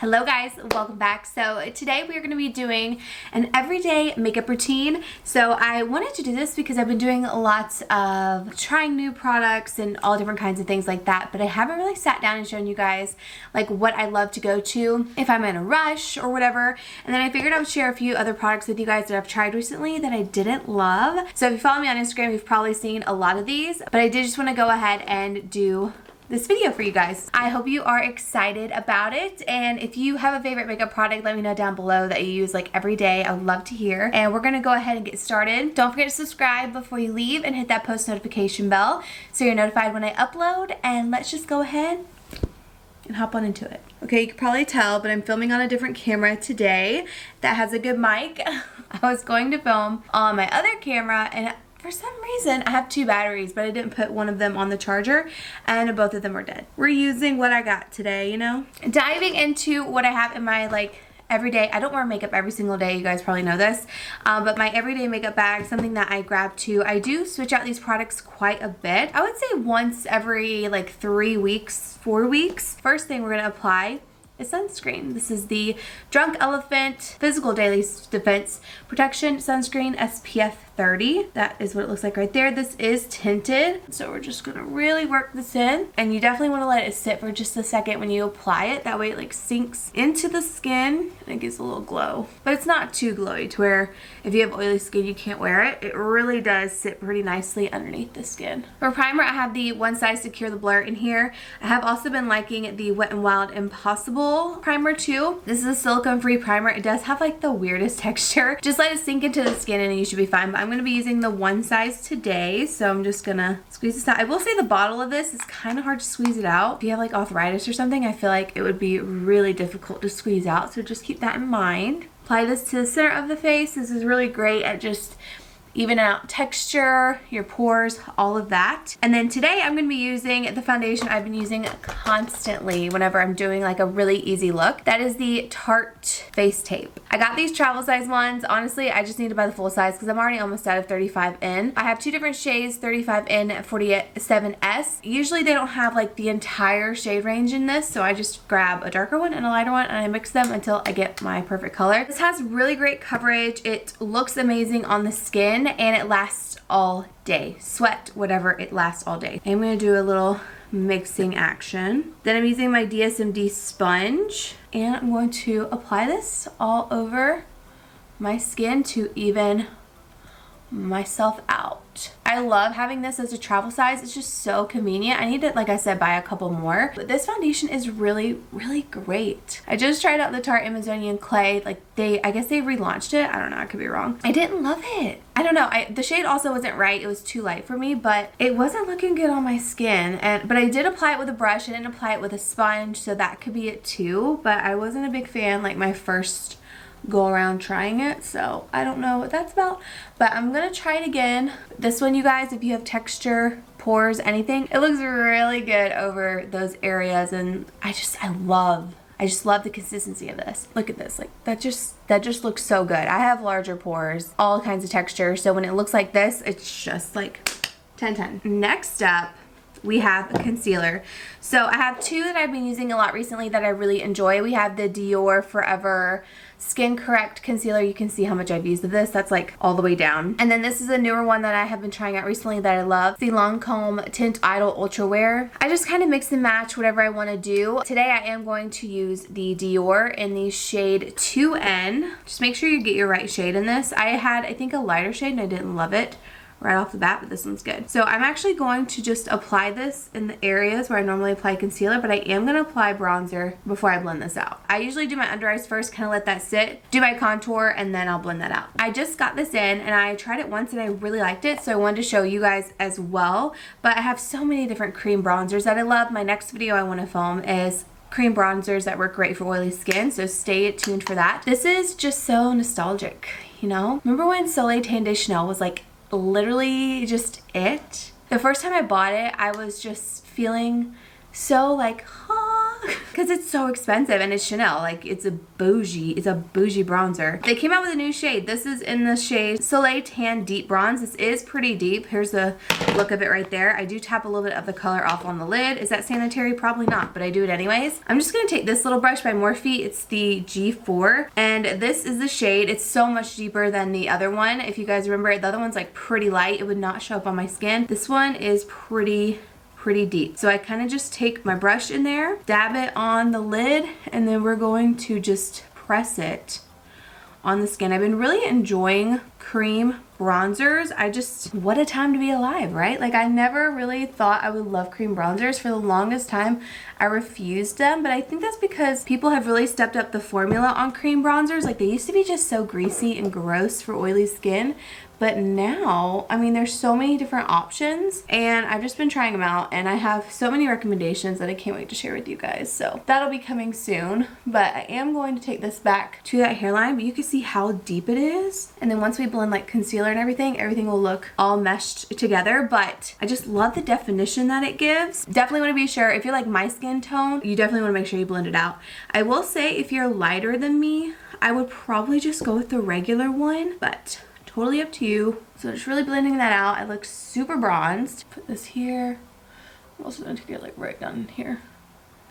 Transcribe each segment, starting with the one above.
Hello guys, welcome back. So today we are going to be doing an everyday makeup routine. So I wanted to do this because I've been doing lots of trying new products and all different kinds of things like that, but I haven't really sat down and shown you guys like what I love to go to if I'm in a rush or whatever. And then I figured I would share a few other products with you guys that I've tried recently that I didn't love. So if you follow me on Instagram, you've probably seen a lot of these, but I did just want to go ahead and do this video for you guys. I hope you are excited about it, and if you have a favorite makeup product, let me know down below that you use like every day. I would love to hear. And we're gonna go ahead and get started. Don't forget to subscribe before you leave and hit that post notification bell so you're notified when I upload, and let's just go ahead and hop on into it. Okay, you can probably tell, but I'm filming on a different camera today that has a good mic. I was going to film on my other camera, and for some reason, I have two batteries, but I didn't put one of them on the charger, and both of them are dead. We're using what I got today, you know? Diving into what I have in my, like, everyday. I don't wear makeup every single day, you guys probably know this, but my everyday makeup bag, something that I grab too. I do switch out these products quite a bit. I would say once every, like, 3 weeks, 4 weeks. First thing we're gonna apply is sunscreen. This is the Drunk Elephant Physical Daily Defense Protection Sunscreen SPF 30. That is what it looks like right there. This is tinted, so we're just gonna really work this in. And you definitely wanna let it sit for just a second when you apply it. That way it like sinks into the skin and it gives a little glow. But it's not too glowy to where if you have oily skin you can't wear it. It really does sit pretty nicely underneath the skin. For primer, I have the One Size Secure the Blur in here. I have also been liking the Wet n Wild Impossible primer too. This is a silicone-free primer. It does have like the weirdest texture. Just let it sink into the skin and you should be fine. But I'm going to be using the One Size today, so I'm just gonna squeeze this out. I will say the bottle of this is kind of hard to squeeze it out. If you have like arthritis or something, I feel like it would be really difficult to squeeze out, so just keep that in mind. Apply this to the center of the face. This is really great at just even out texture, your pores, all of that. And then today I'm gonna be using the foundation I've been using constantly whenever I'm doing like a really easy look. That is the Tarte Face Tape. I got these travel size ones. Honestly, I just need to buy the full size because I'm already almost out of 35N. I have two different shades, 35N and 47S. Usually they don't have like the entire shade range in this, so I just grab a darker one and a lighter one and I mix them until I get my perfect color. This has really great coverage. It looks amazing on the skin, and it lasts all day. Sweat, whatever, it lasts all day. I'm gonna do a little mixing action. Then I'm using my DSMD sponge, and I'm going to apply this all over my skin to even myself out. I love having this as a travel size. It's just so convenient. I need to, like I said, buy a couple more. But this foundation is really, really great. I just tried out the Tarte Amazonian Clay. Like I guess they relaunched it. I don't know, I could be wrong. I didn't love it. I don't know. The shade also wasn't right. It was too light for me, but it wasn't looking good on my skin. But I did apply it with a brush. I didn't apply it with a sponge, so that could be it too. But I wasn't a big fan like my first go around trying it, so I don't know what that's about, but I'm gonna try it again. This one, you guys, if you have texture, pores, anything, it looks really good over those areas, and I just love the consistency of this. Look at this, like that just looks so good. I have larger pores, all kinds of texture, so when it looks like this, it's just like 10/10. Next up, we have a concealer. So I have two that I've been using a lot recently that I really enjoy. We have the Dior Forever Skin Correct Concealer. You can see how much I've used of this. That's like all the way down. And then this is a newer one that I have been trying out recently that I love. The Lancome Tint Idol Ultra Wear. I just kind of mix and match whatever I want to do. Today I am going to use the Dior in the shade 2N. Just make sure you get your right shade in this. I had, I think, a lighter shade and I didn't love it right off the bat, but this one's good. So I'm actually going to just apply this in the areas where I normally apply concealer, but I am going to apply bronzer before I blend this out. I usually do my under eyes first, kind of let that sit, do my contour, and then I'll blend that out. I just got this in and I tried it once and I really liked it, so I wanted to show you guys as well. But I have so many different cream bronzers that I love. My next video I want to film is cream bronzers that work great for oily skin, so stay tuned for that. This is just so nostalgic, you know? Remember when Soleil Tan de Chanel was like literally just it? The first time I bought it, I was just feeling so like, huh, because it's so expensive and it's Chanel. Like it's a bougie bronzer. They came out with a new shade. This is in the shade Soleil Tan Deep Bronze. This is pretty deep. Here's the look of it right there. I do tap a little bit of the color off on the lid. Is that sanitary? Probably not, but I do it anyways. I'm just gonna take this little brush by Morphe. It's the G4, and this is the shade. It's so much deeper than the other one. If you guys remember, the other one's like pretty light. It would not show up on my skin. This one is pretty deep. So I kind of just take my brush in there, dab it on the lid, and then we're going to just press it on the skin. I've been really enjoying cream bronzers. What a time to be alive, right? Like I never really thought I would love cream bronzers. For the longest time, I refused them, but I think that's because people have really stepped up the formula on cream bronzers. Like they used to be just so greasy and gross for oily skin. But now, I mean, there's so many different options and I've just been trying them out and I have so many recommendations that I can't wait to share with you guys. So that'll be coming soon, but I am going to take this back to that hairline, but you can see how deep it is. And then once we blend like concealer and everything will look all meshed together, but I just love the definition that it gives. Definitely want to be sure if you're like my skin tone, you definitely want to make sure you blend it out. I will say if you're lighter than me, I would probably just go with the regular one, but totally up to you. So just really blending that out. I look super bronzed. Put this here. I'm also going to get like right down here.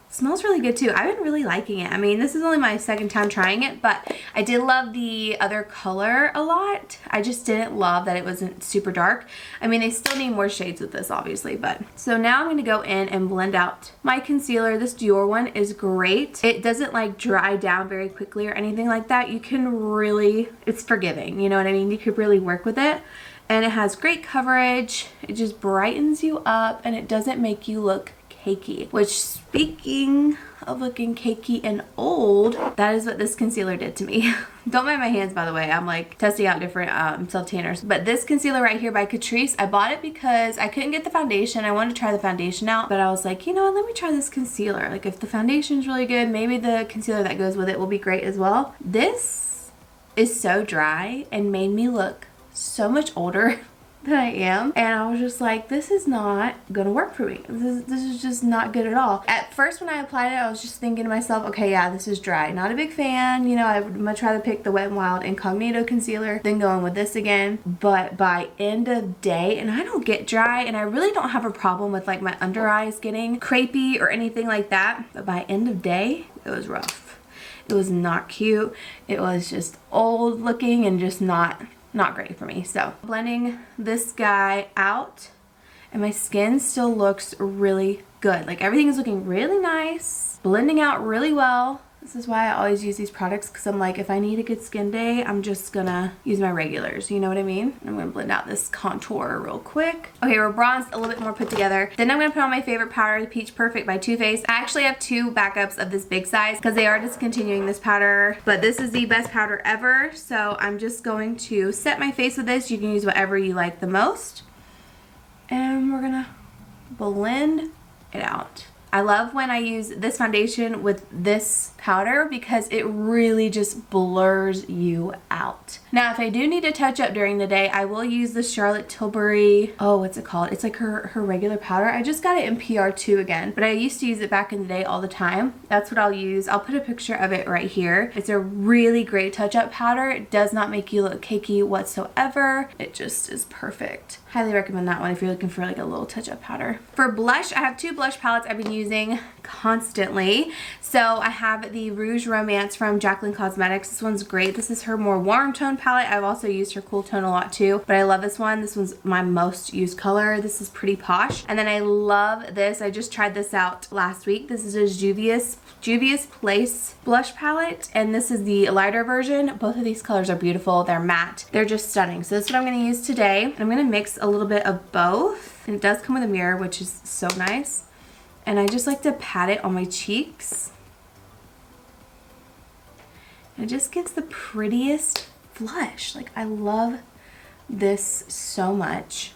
Smells really good too. I've been really liking it. I mean, this is only my second time trying it, but I did love the other color a lot. I just didn't love that it wasn't super dark. I mean, they still need more shades with this, obviously, but. So now I'm going to go in and blend out my concealer. This Dior one is great. It doesn't like dry down very quickly or anything like that. You can really, it's forgiving, you know what I mean? You could really work with it. And it has great coverage. It just brightens you up and it doesn't make you look cakey, which speaking of looking cakey and old, that is what this concealer did to me. Don't mind my hands, by the way. I'm like testing out different self tanners. But this concealer right here by Catrice, I bought it because I couldn't get the foundation. I wanted to try the foundation out, but I was like, you know what, let me try this concealer. Like if the foundation's really good, maybe the concealer that goes with it will be great as well. This is so dry and made me look so much older than I am, and I was just like, this is not gonna work for me. This is just not good at all. At first when I applied it, I was just thinking to myself, okay, yeah, this is dry. Not a big fan, you know, I would much rather pick the Wet n Wild Incognito concealer than going with this again. But by end of day, and I don't get dry, and I really don't have a problem with like my under eyes getting crepey or anything like that, but by end of day, it was rough. It was not cute. It was just old looking and just not great for me. So blending this guy out, and my skin still looks really good. Like everything is looking really nice, blending out really well. This is why I always use these products, because I'm like, if I need a good skin day, I'm just gonna use my regulars, you know what I mean? I'm gonna blend out this contour real quick. Okay, we're bronzed, a little bit more put together. Then I'm gonna put on my favorite powder, the Peach Perfect by Too Faced. I actually have two backups of this big size because they are discontinuing this powder, but this is the best powder ever. So I'm just going to set my face with this. You can use whatever you like the most. And we're gonna blend it out. I love when I use this foundation with this powder because it really just blurs you out. Now, if I do need to touch up during the day, I will use the Charlotte Tilbury, oh, what's it called? It's like her regular powder. I just got it in PR2 again, but I used to use it back in the day all the time. That's what I'll use. I'll put a picture of it right here. It's a really great touch-up powder. It does not make you look cakey whatsoever. It just is perfect. Highly recommend that one if you're looking for like a little touch-up powder. For blush, I have two blush palettes I've been using constantly. So I have the Rouge Romance from Jaclyn Cosmetics. This one's great. This is her more warm tone palette. I've also used her cool tone a lot too, but I love this one. This one's my most used color. This is pretty posh. And then I love this. I just tried this out last week. This is a Juvia's Place blush palette, and this is the lighter version. Both of these colors are beautiful. They're matte. They're just stunning. So this is what I'm going to use today. I'm going to mix a little bit of both, and it does come with a mirror, which is so nice. And I just like to pat it on my cheeks. It just gives the prettiest flush. Like, I love this so much.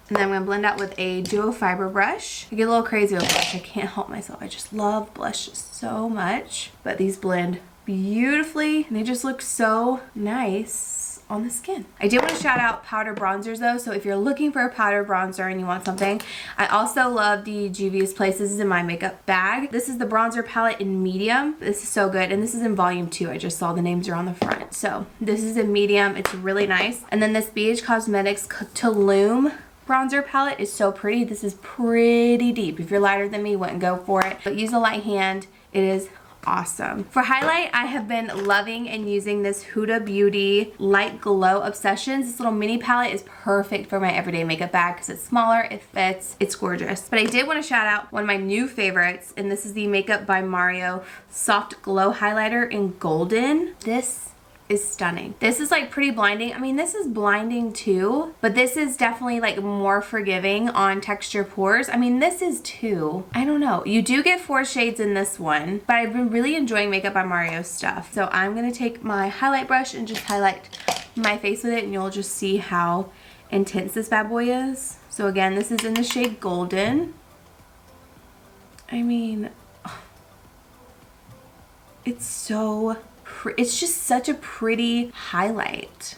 And then I'm gonna blend out with a duo fiber brush. I get a little crazy with blush. I can't help myself. I just love blush so much. But these blend beautifully, and they just look so nice on the skin. I did want to shout out powder bronzers though, so if you're looking for a powder bronzer and you want something, I also love the Juvia's Place. This is in my makeup bag. This is the bronzer palette in medium. This is so good, and this is in volume 2. I just saw the names are on the front. So this is in medium. It's really nice. And then this BH Cosmetics Tulum bronzer palette is so pretty. This is pretty deep. If you're lighter than me, wouldn't go for it, but use a light hand. It is awesome. For highlight, I have been loving and using this Huda Beauty Light Glow Obsessions. This little mini palette is perfect for my everyday makeup bag because it's smaller, it fits, it's gorgeous. But I did want to shout out one of my new favorites, and this is the Makeup by Mario Soft Glow Highlighter in Golden. This is stunning. This is like pretty blinding. I mean, this is blinding too, but this is definitely like more forgiving on texture pores. I mean, this is too. I don't know. You do get 4 shades in this one, but I've been really enjoying Makeup by Mario stuff. So I'm gonna take my highlight brush and just highlight my face with it, and you'll just see how intense this bad boy is. So again, this is in the shade Golden. I mean, it's so it's just such a pretty highlight.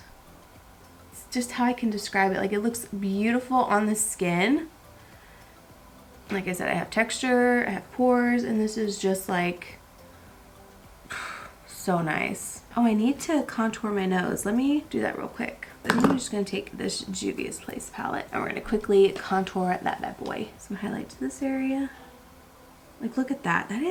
It's just how I can describe it. Like, it looks beautiful on the skin. Like I said, I have texture, I have pores, and this is just like so nice. Oh, I need to contour my nose. Let me do that real quick. Then I'm just gonna take this Juvia's Place palette and we're gonna quickly contour that bad boy. Some highlight to this area. Like, look at that. That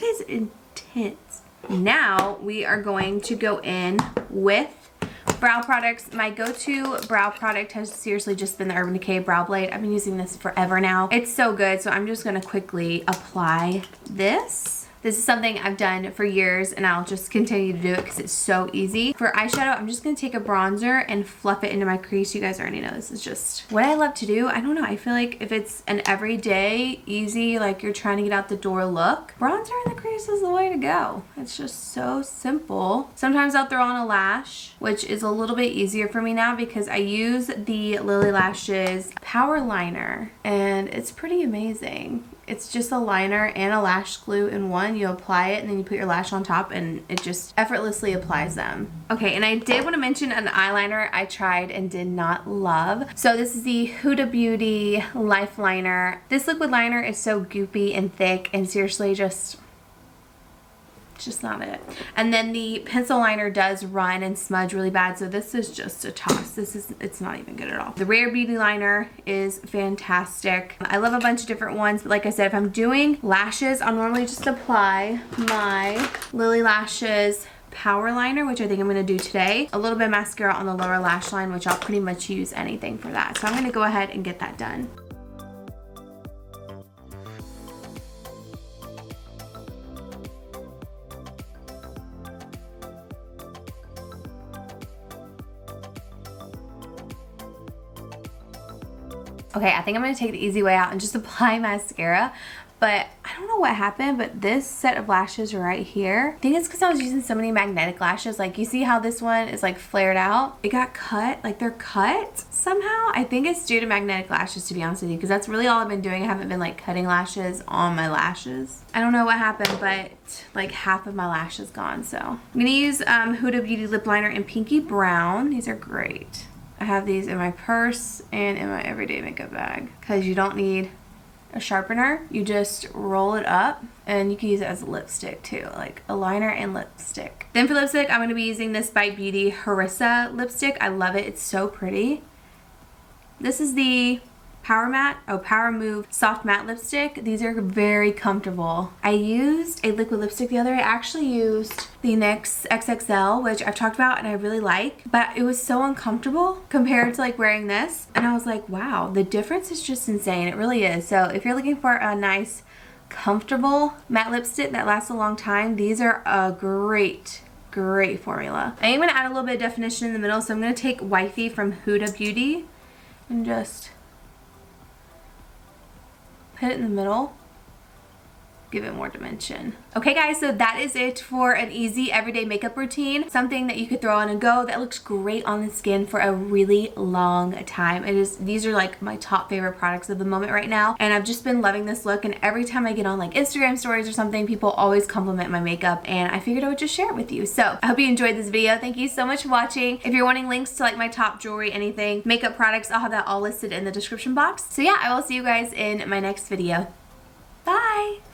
is intense. Now we are going to go in with brow products. My go-to brow product has seriously just been the Urban Decay Brow Blade. I've been using this forever now. It's so good, so I'm just gonna quickly apply this. This is something I've done for years, and I'll just continue to do it because it's so easy. For eyeshadow, I'm just gonna take a bronzer and fluff it into my crease. You guys already know this is just what I love to do. I don't know, I feel like if it's an everyday, easy, like you're trying to get out the door look, bronzer in the crease is the way to go. It's just so simple. Sometimes I'll throw on a lash, which is a little bit easier for me now because I use the Lily Lashes Power Liner, and it's pretty amazing. It's just a liner and a lash glue in one. You apply it and then you put your lash on top, and it just effortlessly applies them. Okay, and I did want to mention an eyeliner I tried and did not love. So this is the Huda Beauty Life Liner. This liquid liner is so goopy and thick, and seriously it's just not it. And then the pencil liner does run and smudge really bad, so this is just a toss. It's not even good at all. The Rare Beauty liner is fantastic. I love a bunch of different ones, but like I said, if I'm doing lashes, I'll normally just apply my Lily Lashes Power Liner, which I think I'm going to do today. A little bit of mascara on the lower lash line, which I'll pretty much use anything for that. So I'm going to go ahead and get that done. Okay, I think I'm gonna take the easy way out and just apply mascara, but I don't know what happened, but this set of lashes right here, I think it's because I was using so many magnetic lashes. Like, you see how this one is like flared out? It got cut, like they're cut somehow. I think it's due to magnetic lashes, to be honest with you, because that's really all I've been doing. I haven't been like cutting lashes on my lashes. I don't know what happened, but like half of my lash is gone, so. I'm gonna use Huda Beauty Lip Liner in Pinky Brown. These are great. I have these in my purse and in my everyday makeup bag because you don't need a sharpener. You just roll it up, and you can use it as a lipstick too, like a liner and lipstick. Then for lipstick, I'm going to be using this Bite Beauty Harissa lipstick. I love it. It's so pretty. This is the Power Move Soft Matte Lipstick. These are very comfortable. I used a liquid lipstick the other day. I actually used the NYX XXL, which I've talked about and I really like, but it was so uncomfortable compared to like wearing this. And I was like, wow, the difference is just insane. It really is. So if you're looking for a nice, comfortable matte lipstick that lasts a long time, these are a great formula. I am going to add a little bit of definition in the middle, so I'm going to take Wifey from Huda Beauty and just put it in the middle. give it more dimension. Okay guys, so that is it for an easy everyday makeup routine. Something that you could throw on and go that looks great on the skin for a really long time. These are like my top favorite products of the moment right now, and I've just been loving this look, and every time I get on like Instagram stories or something, people always compliment my makeup, and I figured I would just share it with you. So I hope you enjoyed this video. Thank you so much for watching. If you're wanting links to like my top jewelry, anything, makeup products, I'll have that all listed in the description box. So yeah, I will see you guys in my next video. Bye!